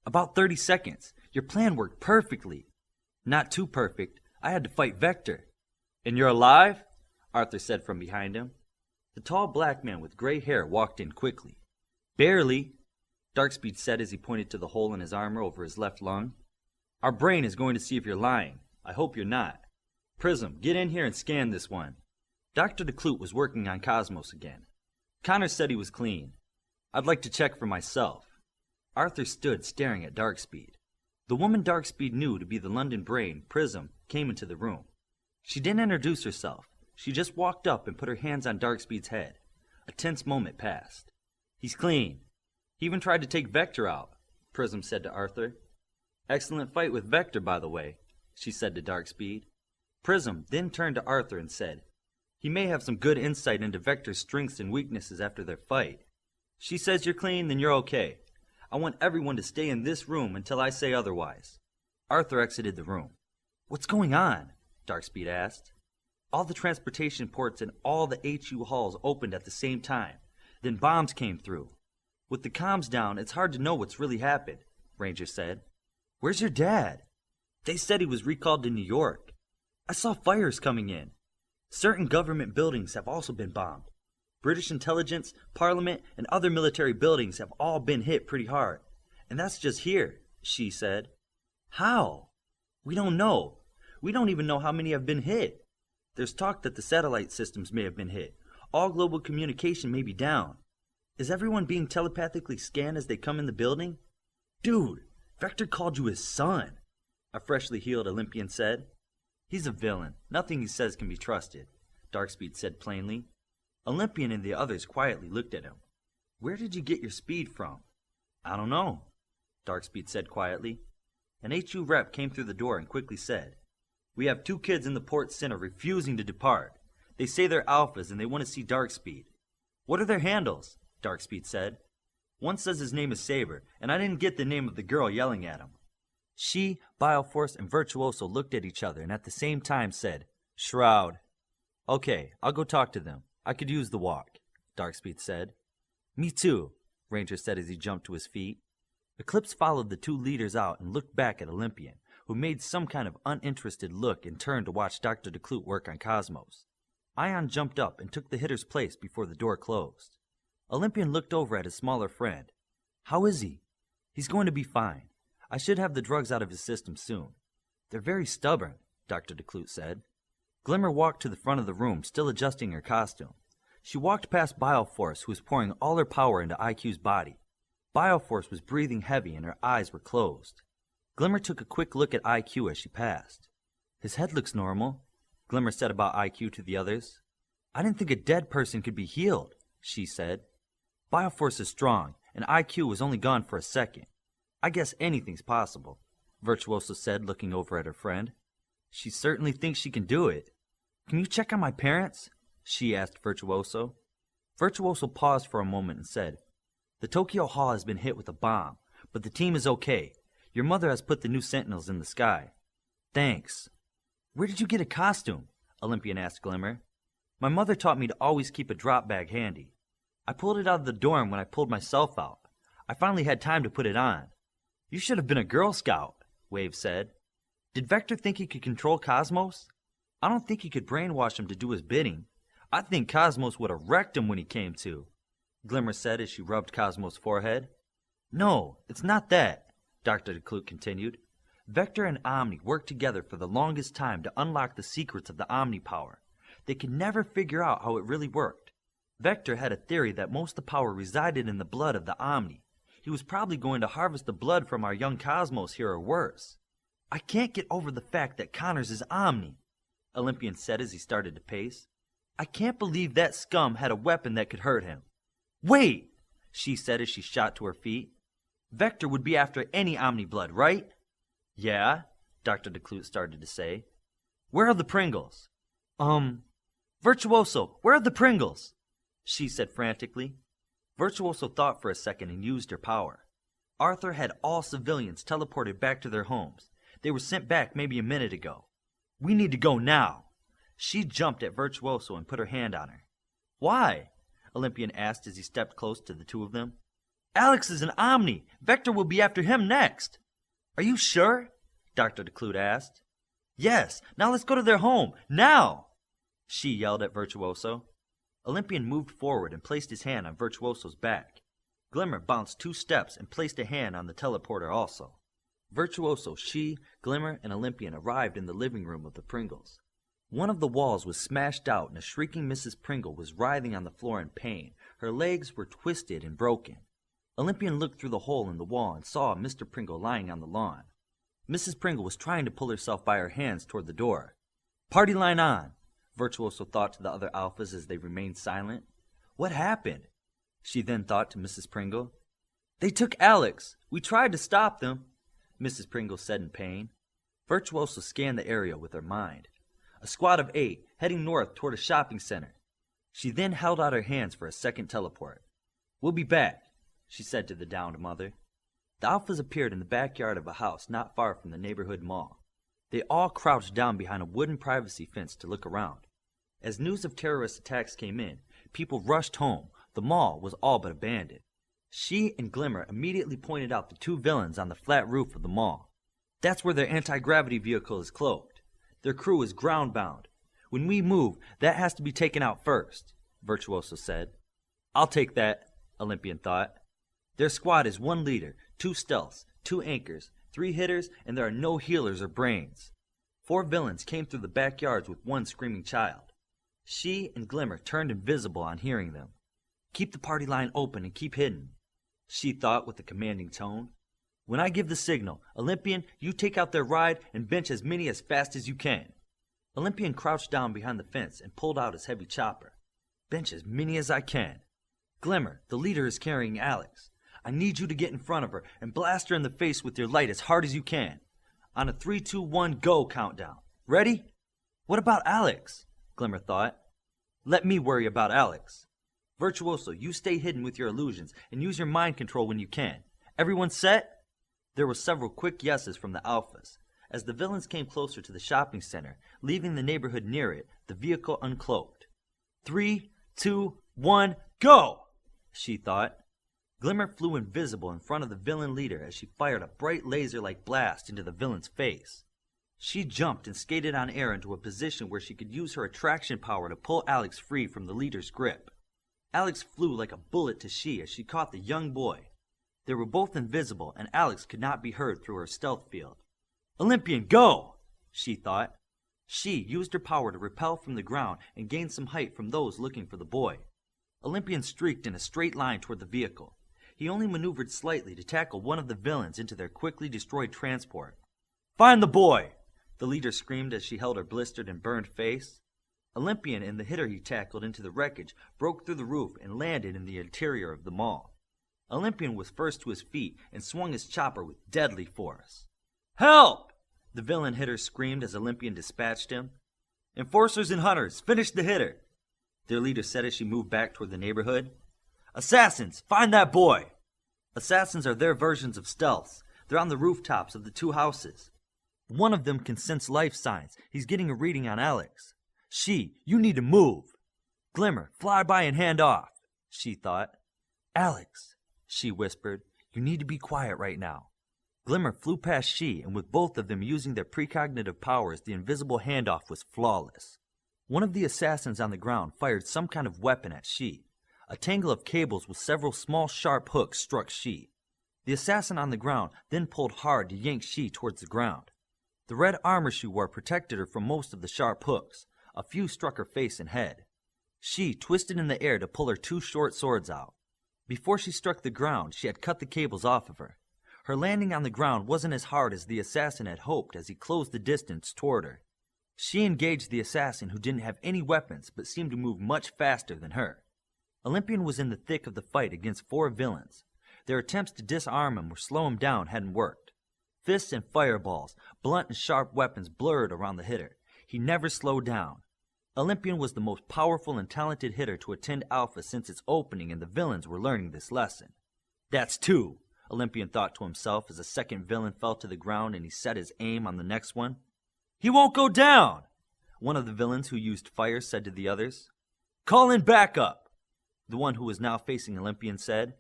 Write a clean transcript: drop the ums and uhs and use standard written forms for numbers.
About 30 seconds. Your plan worked perfectly. Not too perfect. I had to fight Vector. And you're alive? Arthur said from behind him. The tall black man with gray hair walked in quickly. Barely, Darkspeed said as he pointed to the hole in his armor over his left lung. Our brain is going to see if you're lying. I hope you're not. Prism, get in here and scan this one. Dr. DeClute was working on Cosmos again. Connor said he was clean. I'd like to check for myself. Arthur stood staring at Darkspeed. The woman Darkspeed knew to be the London brain, Prism, came into the room. She didn't introduce herself. She just walked up and put her hands on Darkspeed's head. A tense moment passed. He's clean. He even tried to take Vector out, Prism said to Arthur. Excellent fight with Vector, by the way, she said to Darkspeed. Prism then turned to Arthur and said, he may have some good insight into Vector's strengths and weaknesses after their fight. She says you're clean, then you're okay. I want everyone to stay in this room until I say otherwise. Arthur exited the room. What's going on? Darkspeed asked. All the transportation ports and all the HU halls opened at the same time. Then bombs came through. With the comms down, it's hard to know what's really happened, Ranger said. Where's your dad? They said he was recalled to New York. I saw fires coming in. Certain government buildings have also been bombed. British intelligence, parliament, and other military buildings have all been hit pretty hard. And that's just here, she said. How? We don't know. We don't even know how many have been hit. There's talk that the satellite systems may have been hit. All global communication may be down. Is everyone being telepathically scanned as they come in the building? Dude, Vector called you his son, a freshly healed Olympian said. He's a villain. Nothing he says can be trusted, Darkspeed said plainly. Olympian and the others quietly looked at him. Where did you get your speed from? I don't know, Darkspeed said quietly. An HU rep came through the door and quickly said, we have 2 kids in the port center refusing to depart. They say they're alphas and they want to see Darkspeed. What are their handles? Darkspeed said. One says his name is Saber, and I didn't get the name of the girl yelling at him. She, Bioforce, and Virtuoso looked at each other and at the same time said, Shroud. Okay, I'll go talk to them. I could use the walk, Darkspeed said. Me too, Ranger said as he jumped to his feet. Eclipse followed the 2 leaders out and looked back at Olympian, who made some kind of uninterested look and turned to watch Dr. DeClute work on Cosmos. Ion jumped up and took the hitter's place before the door closed. Olympian looked over at his smaller friend. How is he? He's going to be fine. I should have the drugs out of his system soon. They're very stubborn, Dr. DeClute said. Glimmer walked to the front of the room, still adjusting her costume. She walked past Bioforce, who was pouring all her power into IQ's body. Bioforce was breathing heavy and her eyes were closed. Glimmer took a quick look at IQ as she passed. His head looks normal, Glimmer said about IQ to the others. I didn't think a dead person could be healed, she said. Bioforce is strong, and IQ was only gone for a second. I guess anything's possible, Virtuoso said, looking over at her friend. She certainly thinks she can do it. Can you check on my parents? She asked Virtuoso. Virtuoso paused for a moment and said, The Tokyo Hall has been hit with a bomb, but the team is okay. Your mother has put the new sentinels in the sky. Thanks. Where did you get a costume? Olympian asked Glimmer. My mother taught me to always keep a drop bag handy. I pulled it out of the dorm when I pulled myself out. I finally had time to put it on. You should have been a Girl Scout, Wave said. Did Vector think he could control Cosmos? I don't think he could brainwash him to do his bidding. I think Cosmos would have wrecked him when he came to, Glimmer said as she rubbed Cosmos' forehead. No, it's not that, Dr. DeClute continued. Vector and Omni worked together for the longest time to unlock the secrets of the Omni power. They could never figure out how it really worked. Vector had a theory that most of the power resided in the blood of the Omni. He was probably going to harvest the blood from our young Cosmos here or worse. I can't get over the fact that Connors is Omni, Olympian said as he started to pace. I can't believe that scum had a weapon that could hurt him. Wait, she said as she shot to her feet. Vector would be after any Omni blood, right? Yeah, Dr. DeClute started to say. Where are the Pringles? Virtuoso, where are the Pringles? She said frantically. Virtuoso thought for a second and used her power. Arthur had all civilians teleported back to their homes. They were sent back maybe a minute ago. We need to go now. She jumped at Virtuoso and put her hand on her. Why? Olympian asked as he stepped close to the 2 of them. Alex is an Omni. Vector will be after him next. Are you sure? Dr. DeClute asked. Yes, now let's go to their home, now! She yelled at Virtuoso. Olympian moved forward and placed his hand on Virtuoso's back. Glimmer bounced 2 steps and placed a hand on the teleporter also. Virtuoso, she, Glimmer, and Olympian arrived in the living room of the Pringles. One of the walls was smashed out and a shrieking Mrs. Pringle was writhing on the floor in pain. Her legs were twisted and broken. Olympian looked through the hole in the wall and saw Mr. Pringle lying on the lawn. Mrs. Pringle was trying to pull herself by her hands toward the door. Party line on, Virtuoso thought to the other alphas as they remained silent. What happened? She then thought to Mrs. Pringle. They took Alex. We tried to stop them, Mrs. Pringle said in pain. Virtuoso scanned the area with her mind. A squad of 8 heading north toward a shopping center. She then held out her hands for a second teleport. We'll be back, she said to the downed mother. The alphas appeared in the backyard of a house not far from the neighborhood mall. They all crouched down behind a wooden privacy fence to look around. As news of terrorist attacks came in, people rushed home. The mall was all but abandoned. She and Glimmer immediately pointed out the 2 villains on the flat roof of the mall. That's where their anti-gravity vehicle is cloaked. Their crew is ground-bound. When we move, that has to be taken out first, Virtuoso said. I'll take that, Olympian thought. Their squad is 1 leader, 2 stealths, 2 anchors, 3 hitters, and there are no healers or brains. 4 villains came through the backyards with 1 screaming child. She and Glimmer turned invisible on hearing them. Keep the party line open and keep hidden, she thought with a commanding tone. When I give the signal, Olympian, you take out their ride and bench as many as fast as you can. Olympian crouched down behind the fence and pulled out his heavy chopper. Bench as many as I can. Glimmer, the leader is carrying Alex. I need you to get in front of her and blast her in the face with your light as hard as you can. On a 3, 2, 1, go countdown. Ready? What about Alex? Glimmer thought. Let me worry about Alex. Virtuoso, you stay hidden with your illusions and use your mind control when you can. Everyone set? There were several quick yeses from the alphas. As the villains came closer to the shopping center, leaving the neighborhood near it, the vehicle uncloaked. 3, 2, 1, go! She thought. Glimmer flew invisible in front of the villain leader as she fired a bright laser-like blast into the villain's face. She jumped and skated on air into a position where she could use her attraction power to pull Alex free from the leader's grip. Alex flew like a bullet to she as she caught the young boy. They were both invisible and Alex could not be heard through her stealth field. Olympian, go! She thought. She used her power to repel from the ground and gain some height from those looking for the boy. Olympian streaked in a straight line toward the vehicle. He only maneuvered slightly to tackle one of the villains into their quickly destroyed transport. Find the boy! The leader screamed as she held her blistered and burned face. Olympian and the hitter he tackled into the wreckage broke through the roof and landed in the interior of the mall. Olympian was first to his feet and swung his chopper with deadly force. Help! The villain hitter screamed as Olympian dispatched him. Enforcers and hunters, finish the hitter! Their leader said as she moved back toward the neighborhood. Assassins, find that boy! Assassins are their versions of stealths. They're on the rooftops of the 2 houses. One of them can sense life signs. He's getting a reading on Alex. She, you need to move. Glimmer, fly by and hand off, she thought. Alex, she whispered, you need to be quiet right now. Glimmer flew past she, and with both of them using their precognitive powers, the invisible handoff was flawless. One of the assassins on the ground fired some kind of weapon at she. A tangle of cables with several small sharp hooks struck she. The assassin on the ground then pulled hard to yank she towards the ground. The red armor she wore protected her from most of the sharp hooks. A few struck her face and head. She twisted in the air to pull her 2 short swords out. Before she struck the ground, she had cut the cables off of her. Her landing on the ground wasn't as hard as the assassin had hoped as he closed the distance toward her. She engaged the assassin who didn't have any weapons but seemed to move much faster than her. Olympian was in the thick of the fight against 4 villains. Their attempts to disarm him or slow him down hadn't worked. Fists and fireballs, blunt and sharp weapons blurred around the hitter. He never slowed down. Olympian was the most powerful and talented hitter to attend Alpha since its opening, and the villains were learning this lesson. That's 2, Olympian thought to himself as a second villain fell to the ground and he set his aim on the next one. He won't go down, one of the villains who used fire said to the others. Call in backup, the one who was now facing Olympian said.